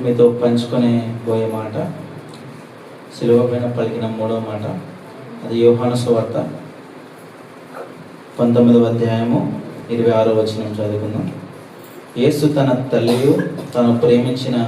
మీతో పంచుకునే పోయే మాట సిలువ పైన పలికిన మూడవ మాట. అది యోహాను సువార్త 19వ అధ్యాయము 26వ వచనం చదువుకుందాం. యేసు తన తల్లియు తను ప్రేమించిన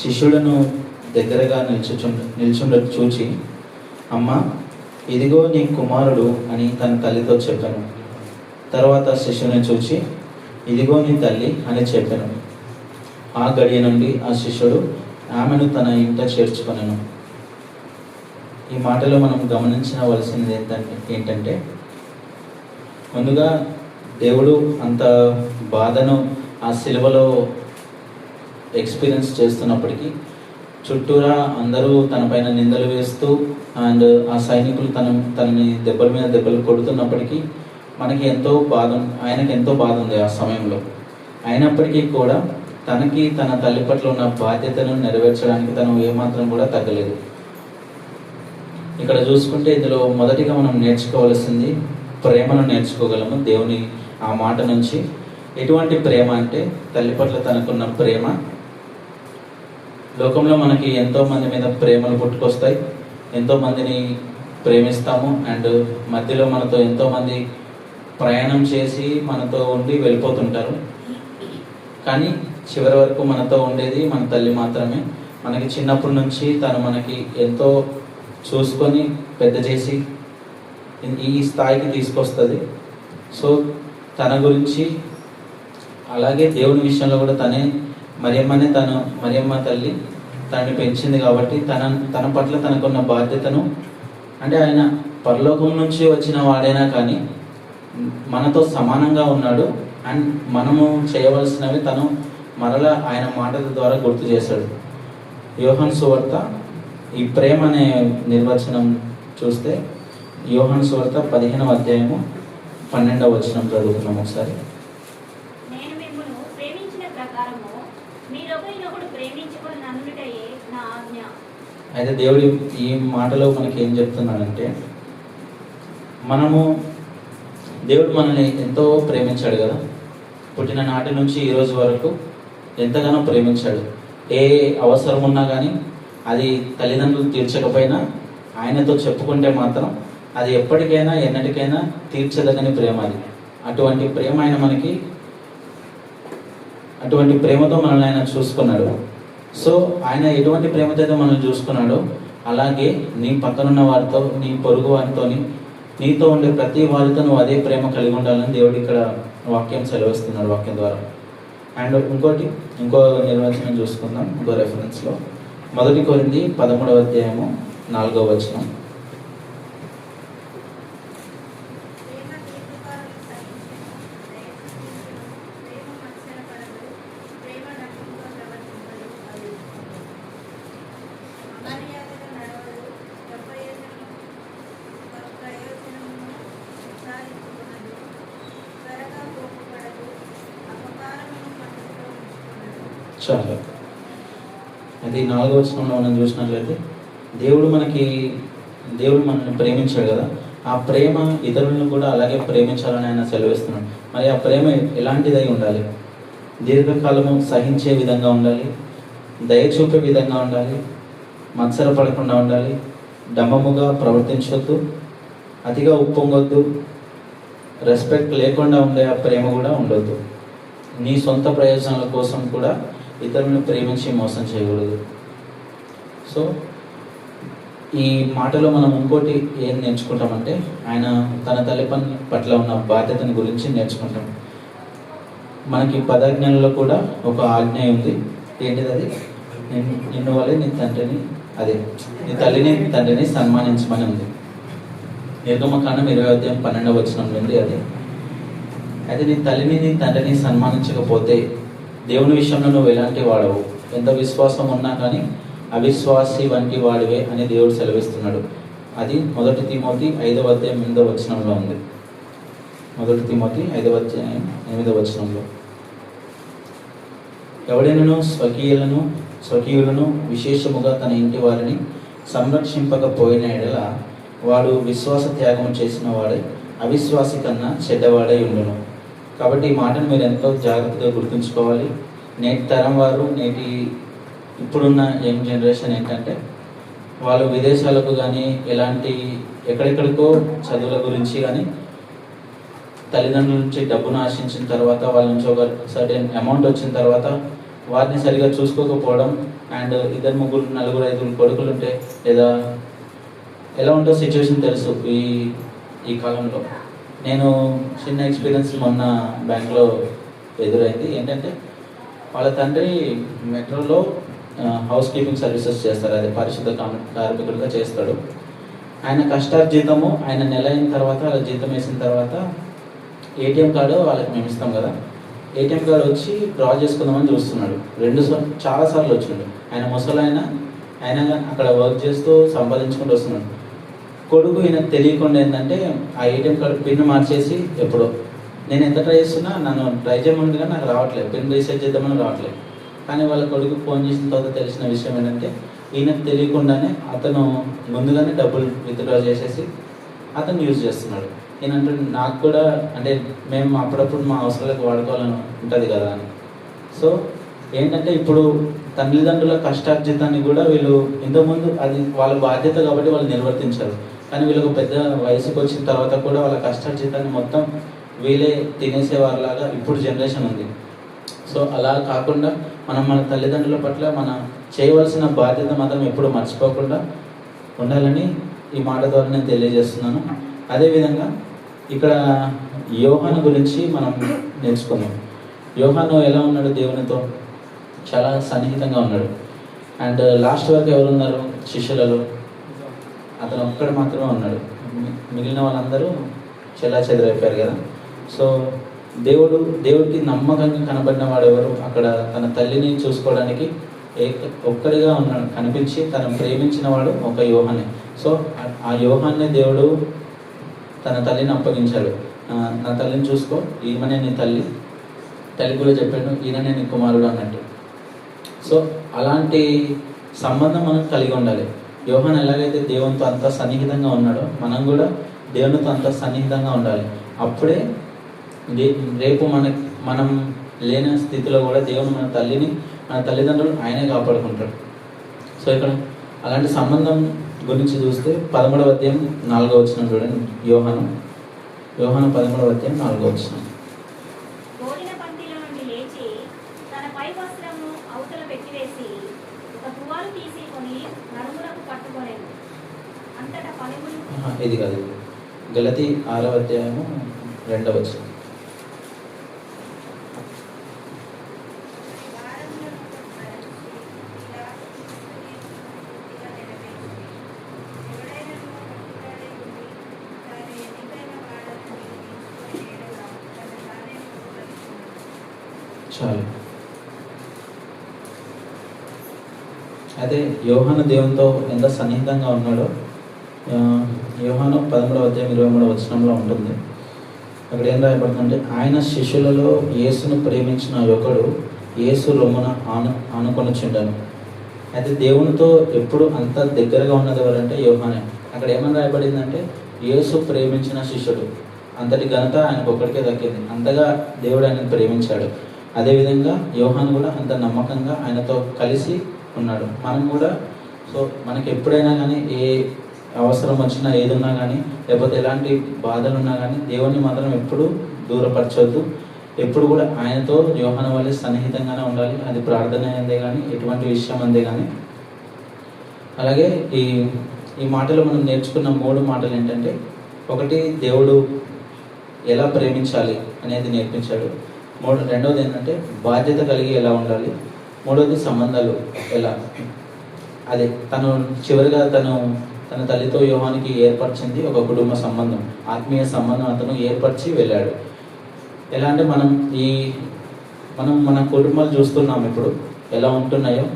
శిష్యులను దగ్గరగా నిల్చుండ చూచి, అమ్మ, ఇదిగో నీ కుమారుడు అని తన తల్లితో చెప్పాను. తర్వాత శిష్యుని చూచి, ఇదిగో నీ తల్లి అని చెప్పాను. ఆ గడియ నుండి ఆ శిష్యుడు ఆమెను తన ఇంట చేర్చుకొనెను. ఈ మాటలో మనం గమనించవలసినది ఏంటంటే ముందుగా దేవుడు అంత బాధను ఆ సిలువలో ఎక్స్పీరియన్స్ చేస్తున్నప్పటికీ చుట్టూరా అందరూ తన పైన నిందలు వేస్తూ అండ్ ఆ సైనికులు తనని దెబ్బల మీద దెబ్బలు కొడుతున్నప్పటికీ ఆయనకి ఎంతో బాధ ఉంది ఆ సమయంలో. అయినప్పటికీ కూడా తనకి తన తల్లి పట్ల ఉన్న బాధ్యతను నెరవేర్చడానికి తను ఏమాత్రం కూడా తగ్గలేదు. ఇక్కడ చూసుకుంటే ఇందులో మొదటిగా మనం నేర్చుకోవాల్సింది ప్రేమను నేర్చుకోగలము దేవుని ఆ మాట నుంచి. ఎటువంటి ప్రేమ అంటే తల్లి పట్ల తనకున్న ప్రేమ. లోకంలో మనకి ఎంతో మంది మీద ప్రేమలు పుట్టుకొస్తాయి, ఎంతో మందిని ప్రేమిస్తాము అండ్ మధ్యలో మనతో ఎంతోమంది ప్రయాణం చేసి మనతో ఉండి వెళ్ళిపోతుంటారు. కానీ చివరి వరకు మనతో ఉండేది మన తల్లి మాత్రమే. మనకి చిన్నప్పటి నుంచి తను మనకి ఎంతో చూసుకొని పెద్ద చేసి ఈ స్థాయికి తీసుకొస్తుంది. సో తన గురించి అలాగే దేవుని విషయంలో కూడా తనే మరియమ్మ తల్లి తనని పెంచింది కాబట్టి తన పట్ల తనకున్న బాధ్యతను, అంటే ఆయన పరలోకం నుంచి వచ్చిన వాడైనా కానీ మనతో సమానంగా ఉన్నాడు అండ్ మనము చేయవలసినవి తను మరలా ఆయన మాటల ద్వారా గుర్తు చేశాడు. యోహాను సువార్త ఈ ప్రేమ అనే నిర్వచనం చూస్తే యోహాను సువార్త 15వ అధ్యాయము 12వ వచనం చదువుతున్నాం ఒకసారి. అయితే దేవుడు ఈ మాటలో మనకి ఏం చెప్తున్నాడంటే దేవుడు మనల్ని ఎంతో ప్రేమించాడు కదా. పుట్టిన నాటి నుంచి ఈరోజు వరకు ఎంతగానో ప్రేమించాడు. ఏ అవసరం ఉన్నా కానీ అది తల్లిదండ్రులు తీర్చకపోయినా ఆయనతో చెప్పుకుంటే మాత్రం అది ఎప్పటికైనా ఎన్నటికైనా తీర్చదగని ప్రేమ అది. అటువంటి ప్రేమ అటువంటి ప్రేమతో మనల్ని ఆయన చూసుకున్నాడు. సో ఆయన ఎటువంటి ప్రేమతో అయితే మనల్ని చూసుకున్నాడో అలాగే నీ పక్కనున్న వారితో, నీ పొరుగు వారితో, నీతో ఉండే ప్రతి వారితో నువ్వు అదే ప్రేమ కలిగి ఉండాలని దేవుడు ఇక్కడ వాక్యం సెలవిస్తున్నాడు వాక్యం ద్వారా. అండ్ ఇంకో నిర్వచనం చూసుకుందాం. ఇంకో రెఫరెన్స్లో 1 కొరింథీ 13వ అధ్యాయము 4వ వచనం. చాలా అది 4వ వచనంలో మనం చూసినట్లయితే దేవుడు మనల్ని ప్రేమించాడు కదా. ఆ ప్రేమ ఇతరులను కూడా అలాగే ప్రేమించాలని ఆయన సెలవిస్తున్నాడు. మరి ఆ ప్రేమ ఎలాంటిదై ఉండాలి? దీర్ఘకాలము సహించే విధంగా ఉండాలి, దయ చూపే విధంగా ఉండాలి, మత్సరపడకుండా ఉండాలి, డంబముగా ప్రవర్తించవద్దు, అతిగా ఉప్పొంగొద్దు, రెస్పెక్ట్ లేకుండా ఉండే ఆ ప్రేమ కూడా ఉండొద్దు. నీ సొంత ప్రయోజనాల కోసం కూడా ఇతరులను ప్రేమించి మోసం చేయకూడదు. సో ఈ మాటలో మనం ఇంకోటి ఏం నేర్చుకుంటామంటే ఆయన తన తల్లి పట్ల ఉన్న బాధ్యతను గురించి నేర్చుకుంటాం. మనకి 10 ఆజ్ఞలలో కూడా ఒక ఆజ్ఞ ఉంది. ఏంటిది అది? నిన్ను వల్లే నీ తల్లిని తండ్రిని సన్మానించమని ఉంది. నిర్గమకాండం 20వ అధ్యాయం 12వ వచనం నుండి అది. అయితే నీ తల్లిని నీ తండ్రిని సన్మానించకపోతే దేవుని విషయంలో నువ్వు ఎలాంటి వాడవు, ఎంత విశ్వాసం ఉన్నా కానీ అవిశ్వాసి వంటి వాడివే అని దేవుడు సెలవిస్తున్నాడు. అది 1 తిమోతి 5వ అధ్యాయం 8వ వచనంలో ఉంది. 1 తిమోతి 5వ అధ్యాయం 8వ వచనంలో, ఎవడైనను స్వకీయులను విశేషముగా తన ఇంటి వారిని సంరక్షింపకపోయిన ఎడల వాడు విశ్వాస త్యాగం చేసిన వాడే అవిశ్వాసి కన్నా చెడ్డవాడై ఉండును. కాబట్టి ఈ మాటను మీరు ఎంతో జాగ్రత్తగా గుర్తుంచుకోవాలి. నేటి తరం వారు ఇప్పుడున్న యంగ్ జనరేషన్ ఏంటంటే వాళ్ళు విదేశాలకు కానీ ఎక్కడెక్కడికో చదువుల గురించి కానీ తల్లిదండ్రుల నుంచి డబ్బును ఆశించిన తర్వాత వాళ్ళ నుంచి ఒక సర్టెన్ అమౌంట్ వచ్చిన తర్వాత వారిని సరిగా చూసుకోకపోవడం, అండ్ 2, 3, 4, 5 కొడుకులు ఉంటే లేదా ఎలా ఉంటో సిచ్యువేషన్ తెలుసు ఈ కాలంలో. నేను చిన్న ఎక్స్పీరియన్స్ మొన్న బ్యాంక్లో ఎదురైంది. ఏంటంటే వాళ్ళ తండ్రి మెట్రోలో హౌస్ కీపింగ్ సర్వీసెస్ చేస్తారు, అదే పరిశుద్ధ కార్మికుడిగా చేస్తాడు. ఆయన కష్టార్జితము ఆయన నెల అయిన తర్వాత వాళ్ళ జీతం వేసిన తర్వాత ఏటీఎం కార్డు వాళ్ళకి మేము ఇస్తాం కదా, ఏటీఎం కార్డు వచ్చి డ్రా చేసుకుందామని చూస్తున్నాడు. చాలాసార్లు వచ్చిండు. ఆయన ముసలైన ఆయన అక్కడ వర్క్ చేస్తూ సంపాదించుకుంటూ వస్తున్నాడు. కొడుకు ఈయనకు తెలియకుండా ఏంటంటే ఆ ఏటీఎం కార్డు పిన్ మార్చేసి ఎప్పుడో నేను ఎంత ట్రై చేస్తున్నా నన్ను ట్రై చేయమని కానీ నాకు రావట్లేదు, పిన్ రీసెట్ చేద్దామని రావట్లేదు. కానీ వాళ్ళ కొడుకు ఫోన్ చేసిన తర్వాత తెలిసిన విషయం ఏంటంటే ఈయనకు తెలియకుండానే అతను ముందుగానే డబ్బులు విత్డ్రా చేసేసి అతను యూజ్ చేస్తున్నాడు. ఏంటంటే నాకు కూడా అంటే మేము అప్పుడప్పుడు మా అవసరాలకు వాడుకోవాలని ఉంటుంది కదా అని. సో ఏంటంటే ఇప్పుడు తల్లిదండ్రుల కష్టార్జితాన్ని కూడా వీళ్ళు ఇంతకుముందు అది వాళ్ళ బాధ్యత కాబట్టి వాళ్ళు నిర్వర్తించారు. కానీ వీళ్ళకు పెద్ద వయసుకు వచ్చిన తర్వాత కూడా వాళ్ళ కష్టార్జితాన్ని మొత్తం వీళ్ళే తినేసేవారిలాగా ఇప్పుడు జనరేషన్ ఉంది. సో అలా కాకుండా మనం మన తల్లిదండ్రుల పట్ల మన చేయవలసిన బాధ్యత మాత్రం ఎప్పుడు మర్చిపోకుండా ఉండాలని ఈ మాట ద్వారా నేను తెలియజేస్తున్నాను. అదేవిధంగా ఇక్కడ యోహాను గురించి మనం నేర్చుకున్నాం. యోహాను ఎలా ఉన్నాడు? దేవునితో చాలా సన్నిహితంగా ఉన్నాడు. అండ్ లాస్ట్ వరకు ఎవరు ఉన్నారు శిష్యులలో? అతను ఒక్కడు మాత్రమే ఉన్నాడు. మిగిలిన వాళ్ళందరూ చెల్లాచెదరైపోయారు కదా. సో దేవుడికి నమ్మకంగా కనబడిన వాడు ఎవరు? అక్కడ తన తల్లిని చూసుకోవడానికి ఒక్కడిగా ఉన్నాడు, కనిపించి తను ప్రేమించిన వాడు ఒక యోహానే. సో ఆ యోహాన్నే దేవుడు తన తల్లిని అప్పగించాడు. నా తల్లిని చూసుకో, ఈమెనే నీ తల్లి కూడా చెప్పాడు, ఈయననే నీ కుమారుడు అన్నట్టు. సో అలాంటి సంబంధం మనం కలిగి ఉండాలి. యోహాన్ ఎలాగైతే దేవునితో అంత సన్నిహితంగా ఉన్నాడో మనం కూడా దేవునితో అంత సన్నిహితంగా ఉండాలి. అప్పుడే రేపు మనం లేని స్థితిలో కూడా దేవుడు మన తల్లిదండ్రులు ఆయనే కాపాడుకుంటాడు. సో ఇక్కడ అలాంటి సంబంధం గురించి చూస్తే 13వ అధ్యాయం 4వ వచనం చూడండి. యోహాను 13వ అధ్యాయం 4వ వచనం. ఇది కాదు, గలతీ 6వ అధ్యాయము 2వ వచనం. చాలు. అదే యోహాను దేవునితో ఎంత సన్నిహితంగా ఉన్నాడో యోహాను 13వ అధ్యాయం 23వ వచనంలో ఉంటుంది. అక్కడ ఏం రాయబడుతుందంటే, ఆయన శిష్యులలో యేసును ప్రేమించిన ఒకడు యేసు రొమ్మున ఆనుకొనిచుండెను. అయితే దేవునితో ఎప్పుడు అంత దగ్గరగా ఉన్నది ఎవరంటే యోహానే. అక్కడ ఏమని రాయబడిందంటే యేసు ప్రేమించిన శిష్యుడు. అంతటి ఘనత ఆయనకు ఒక్కడికే దక్కింది. అంతగా దేవుడు ఆయనను ప్రేమించాడు. అదేవిధంగా యోహాను కూడా అంత నమ్మకంగా ఆయనతో కలిసి ఉన్నాడు. మనం కూడా సో మనకి ఎప్పుడైనా కానీ ఏ అవసరం వచ్చినా ఏదున్నా కానీ లేకపోతే ఎలాంటి బాధలు ఉన్నా కానీ దేవుణ్ణి మాత్రం ఎప్పుడు దూరపరచవద్దు. ఎప్పుడు కూడా ఆయనతో యోహాను వల్లే సన్నిహితంగానే ఉండాలి. అది ప్రార్థన అందే కానీ ఎటువంటి విషయం అందే కానీ. అలాగే ఈ మాటలు మనం నేర్చుకున్న 3 మాటలు ఏంటంటే, ఒకటి దేవుడు ఎలా ప్రేమించాలి అనేది నేర్పించాడు. రెండవది ఏంటంటే బాధ్యత కలిగి ఎలా ఉండాలి. మూడవది సంబంధాలు ఎలా, అదే చివరిగా తన తల్లితో యోహానికి ఏర్పరిచింది ఒక కుటుంబ సంబంధం, ఆత్మీయ సంబంధం అతను ఏర్పరిచి వెళ్ళాడు. ఎలా అంటే మనం మన కుటుంబాలు చూస్తున్నాం ఇప్పుడు ఎలా ఉంటున్నాయో,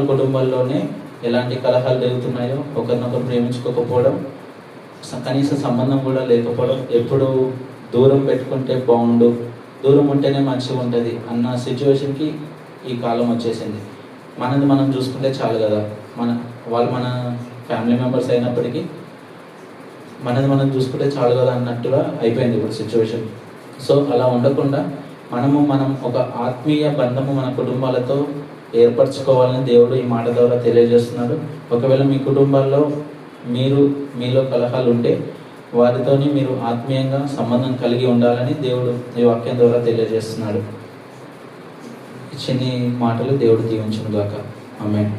కుటుంబాల్లోనే ఎలాంటి కలహాలు జరుగుతున్నాయో, ఒకరినొకరు ప్రేమించుకోకపోవడం, కనీస సంబంధం కూడా లేకపోవడం, ఎప్పుడు దూరం పెట్టుకుంటే బాగుండు, దూరం ఉంటేనే మంచిగా ఉంటుంది అన్న సిచ్యువేషన్కి ఈ కాలం వచ్చేసింది. మనది మనం చూసుకుంటే చాలు కదా, వాళ్ళు మన ఫ్యామిలీ మెంబర్స్ అయినప్పటికీ మనది మనం చూసుకుంటే చాలు కదా అన్నట్టుగా అయిపోయింది ఇప్పుడు సిచ్యువేషన్. సో అలా ఉండకుండా మనం ఒక ఆత్మీయ బంధము మన కుటుంబాలతో ఏర్పరచుకోవాలని దేవుడు ఈ మాట ద్వారా తెలియజేస్తున్నాడు. ఒకవేళ మీ కుటుంబాల్లో మీలో కలహాలు ఉంటే వారితోని మీరు ఆత్మీయంగా సంబంధం కలిగి ఉండాలని దేవుడు ఈ వాక్యం ద్వారా తెలియజేస్తున్నాడు. ఈ చిన్ని మాటలు దేవుడు దీవించును గాక. ఆమేన్.